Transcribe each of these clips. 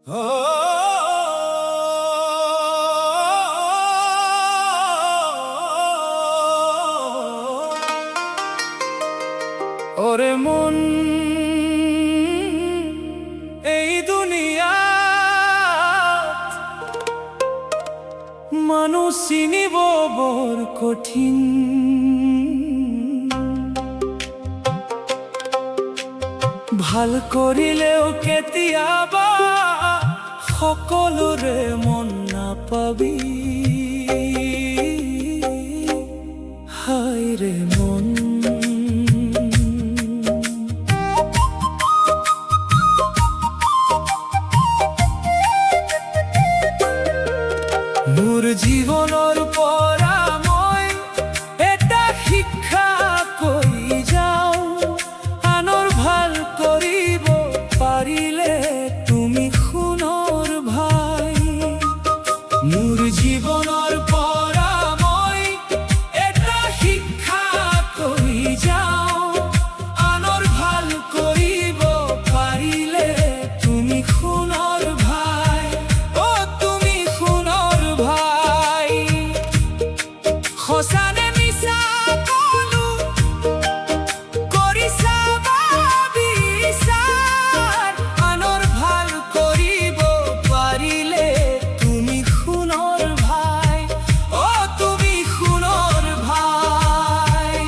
ওরে মন এই দুনিয়া মানুষ চিনিব বৰ কঠিন। ভাল কৰিলেও কেতিয়াবা সকলোৰে মন নাপাবি। হায় ৰে মন, মোৰ জীৱনৰ পৰা মই এটা শিক্ষা কৰি যাওঁ, আনৰ ভাল কৰিব পাৰিলে তুমি সোণৰ ভাই। মোৰ জীৱনৰ পৰা মই এটা শিক্ষা কৰি যাওঁ, আনৰ ভাল কৰিব পাৰিলে তুমি সোণৰ ভাই। অ তুমি সোণৰ ভাই, সঁচানে মিছা কলো কৰিছা বিচাৰ, আনৰ ভাল কৰিব পাৰিলে তুমি সোণৰ ভাই। অ তুমি সোণৰ ভাই।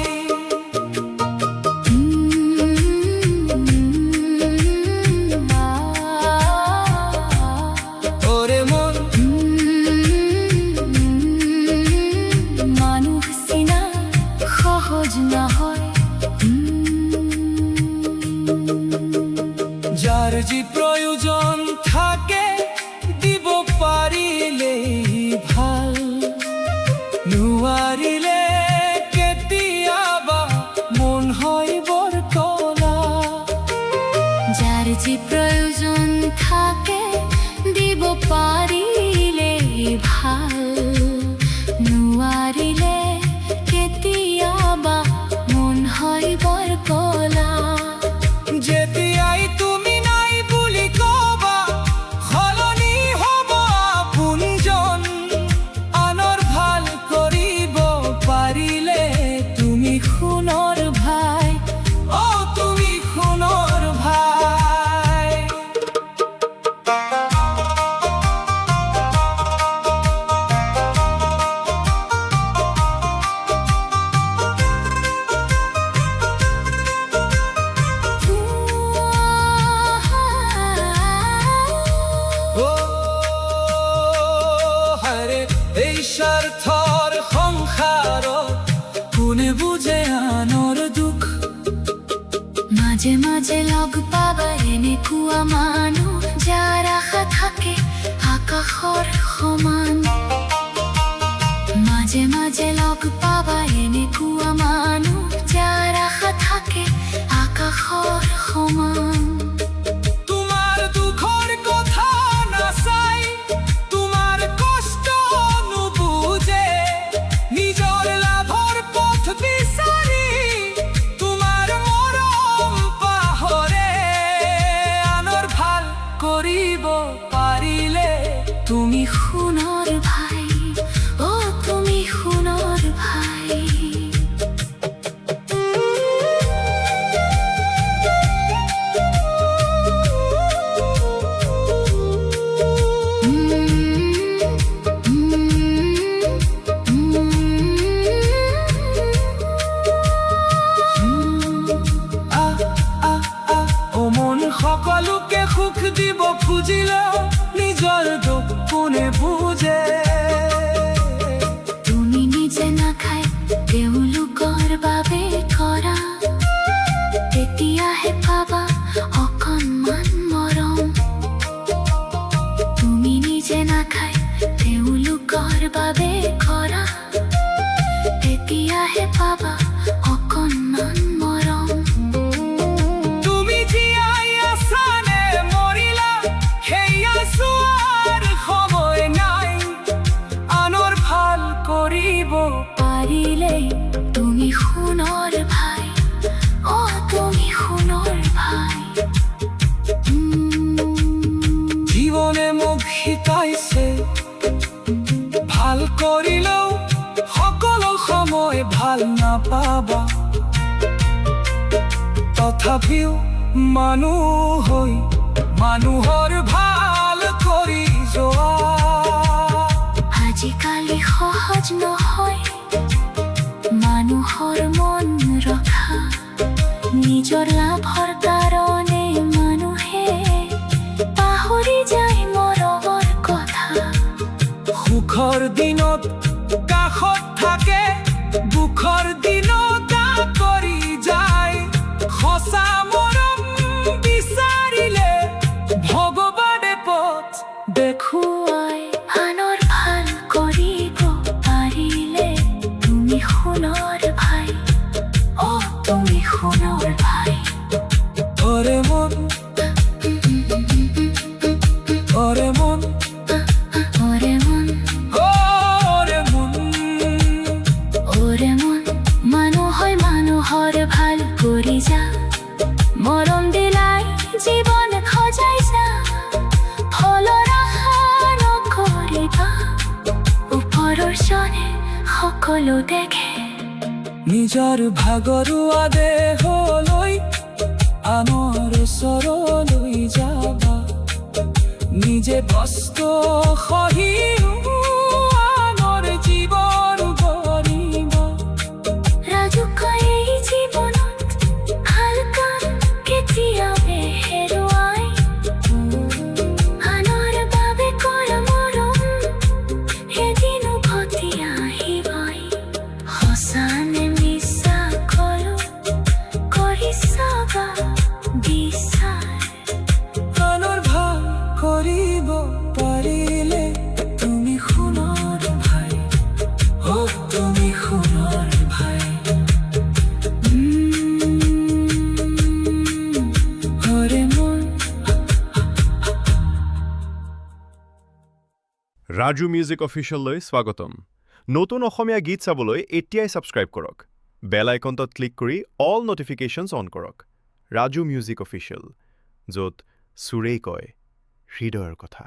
ওরে মন, মানুষ চিনা সহজ নহয়, যার যি প্রয়োজন থাকে দিব পাৰিলেই ভাল, নোৱাৰিলে কেতিয়াবা মন হয় বৰ কলা। যার যে প্রয়োজন থাকে দিব পাৰিলে ভাল, নোৱাৰিলে কেতিয়াবা মন হয় বৰ কলা। যেতিয়াই তুমি নাই বুলি কবা সলনি হ'ব আপোনজন, আনৰ ভাল কৰিব পাৰিলে তুমি সোণৰ ভাই। অ তুমি সোণৰ ভাই। ও হায়ৰে এই স্বাৰ্থৰ সংসাৰত কোনে বুজে আনৰ দুখ। মাঝে মাঝে লগ পাবা এনেকুৱা মানুহ যাৰ আশা থাকে আকাশৰ সমান। মাঝে মাঝে লগ পাবা এনেকুৱা মানুহ যাৰ আশা থাকে আকাশৰ সমান। তোমাৰ দুখৰ কথা নাচাই, তোমাৰ কষ্ট নুবুজে, নিজৰ লাভৰ পথ বিচাৰি তোমাৰ মৰম পাহৰে, আনৰ ভাল কৰিব পাৰিলে তুমি সোণৰ ভাই। অ তুমি সোণৰ ভাই। ও মন সকলোকে সুখ দিব খুজিলেও নিজৰ দুখ কোনে বুজে। তুমি নিজে নাখাই তেওঁলোকৰ বাবে কৰা, তেতিয়াহে পাবা অকণমান মৰম। তুমি নিজে নাখাই তেওঁলোকৰ বাবে কৰা, তেতিয়াহে পাবা অকণমান মৰম। তুমি জীয়াই আছানে মৰিলা সেয়া কৰিলেও সকলো সময় ভাল নাপাবা তথাপিও মানুহ হৈ মানুহৰ ভাল কৰি যোৱা আজিকালি সহজ নহয় মানুহৰ মন ৰখা নিজৰ লাভৰ কাৰণে মানুহে পাহৰি যায় মৰমৰ কথা সুখৰ দিনত কাষত থাকে দুখৰ দিনত কৰি যায় সঁচা মৰম বিচাৰিলে ভগৱানে পথ দেখুৱাই আনৰ ভাল কৰিব পাৰিলে তুমি সোণৰ ভাই তুমি সোণৰ ভাই ওরে মন ওরে মন ওরে মন ওরে মন ওরে মন মানুহৰ ভাল কৰি যা মৰম দিলাই জীৱন সজাই যা ফলৰ আশা নকৰিবা ওপৰৰ জনে সকলো দেখে নিজৰ ভাগৰুৱা দেহলৈ আনৰ ওচৰলৈ যাবা নিজে কষ্ট সহিও আনৰ জীৱন গঢ়িবা ৰাজুকৈ এই জীৱনত ভাল কাম কেতিয়াও হেৰুৱাই আনৰ বাবে কৰা মৰম এদিন উভতি আহিবই সঁচানে মিছা কলো কৰি চাবা বিচাৰ আনৰ ভাল কৰিব পাৰিলে তুমি সোণৰ ভাই তুমি সোণৰ ভাই ওরে মন ৰাজু মিউজিক অফিচিয়েললৈ স্বাগতম নতুন অসমীয়া গীত চাবলৈ এতিয়াই ছাবস্ক্ৰাইব কৰক বেল আইকনটোত ক্লিক কৰি অল নটিফিকেশ্যনছ অন কৰক ৰাজু মিউজিক অফিচিয়েল য'ত সুৰেই কয় হৃদয়ৰ কথা